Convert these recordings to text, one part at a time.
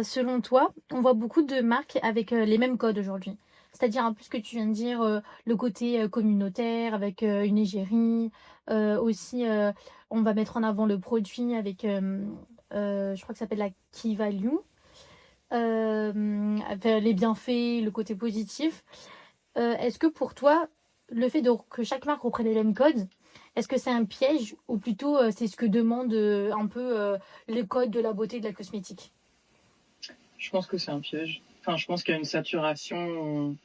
Selon toi, on voit beaucoup de marques avec, les mêmes codes aujourd'hui. C'est-à-dire un peu ce que tu viens de dire, le côté, communautaire avec, une égérie, aussi, on va mettre en avant le produit avec, je crois que ça s'appelle la key value, enfin les bienfaits, le côté positif. Est-ce que pour toi, le fait de que chaque marque reprenne les mêmes codes, est-ce que c'est un piège ou plutôt, c'est ce que demande, un peu, les codes de la beauté et de la cosmétique? Je pense que c'est un piège. Enfin, je pense qu'il y a une saturation.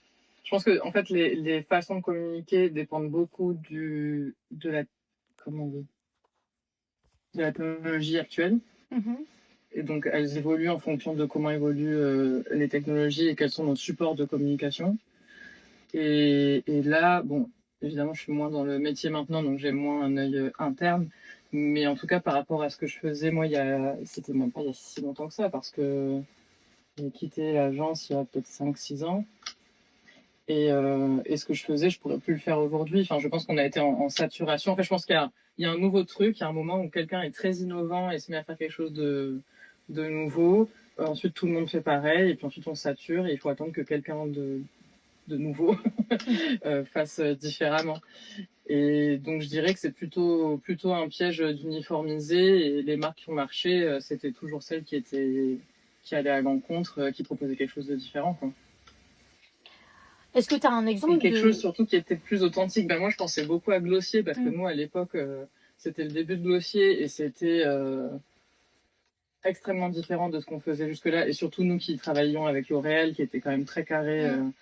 Je pense que en fait, les façons de communiquer dépendent beaucoup de la, comment on dit, de la technologie actuelle. Mmh. Et donc, elles évoluent en fonction de comment évoluent les technologies et quels sont nos supports de communication. Et là, bon, évidemment, je suis moins dans le métier maintenant, donc j'ai moins un œil interne. Mais en tout cas, par rapport à ce que je faisais, moi, c'était même pas il y a si longtemps que ça, parce que j'ai quitté l'agence il y a peut-être 5 6 ans. Et ce que je faisais, je pourrais plus le faire aujourd'hui. Enfin, je pense qu'on a été en saturation. En fait, je pense qu'il y a un nouveau truc, il y a un moment où quelqu'un est très innovant et se met à faire quelque chose de nouveau. Ensuite, tout le monde fait pareil, et puis ensuite on sature, et il faut attendre que quelqu'un de nouveau fasse différemment. Et donc, je dirais que c'est plutôt un piège d'uniformiser, et les marques qui ont marché, c'était toujours celles qui allaient à l'encontre, qui proposaient quelque chose de différent, quoi. Est-ce que tu as un Et exemple quelque chose de surtout qui était plus authentique. Ben moi, je pensais beaucoup à Glossier parce que mmh, nous, à l'époque, c'était le début de Glossier, et c'était extrêmement différent de ce qu'on faisait jusque-là. Et surtout, nous qui travaillions avec L'Oréal, qui était quand même très carré mmh,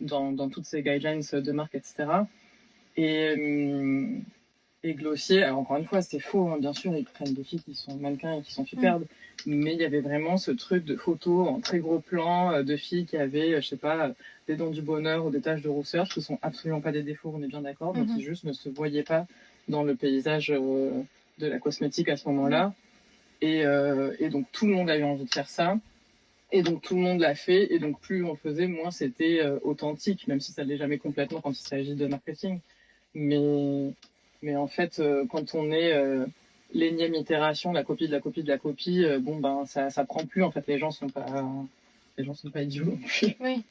dans toutes ces guidelines de marque, etc. Et, euh, et Glossier, alors encore une fois, c'est faux, hein, bien sûr, ils prennent des filles qui sont mannequins et qui sont mmh, superbes, mais il y avait vraiment ce truc de photos en très gros plan de filles qui avaient, je sais pas, des dents du bonheur ou des taches de rousseur, qui sont absolument pas des défauts, on est bien d'accord, mais mmh, qui juste ne se voyaient pas dans le paysage de la cosmétique à ce moment-là. Et donc tout le monde a eu envie de faire ça. Et donc tout le monde l'a fait, et donc plus on le faisait, moins c'était authentique, même si ça ne l'est jamais complètement quand il s'agit de marketing. Mais, mais en fait, quand on est l'énième itération, la copie de la copie de la copie, bon ben ça prend plus. En fait, les gens sont pas idiots. oui.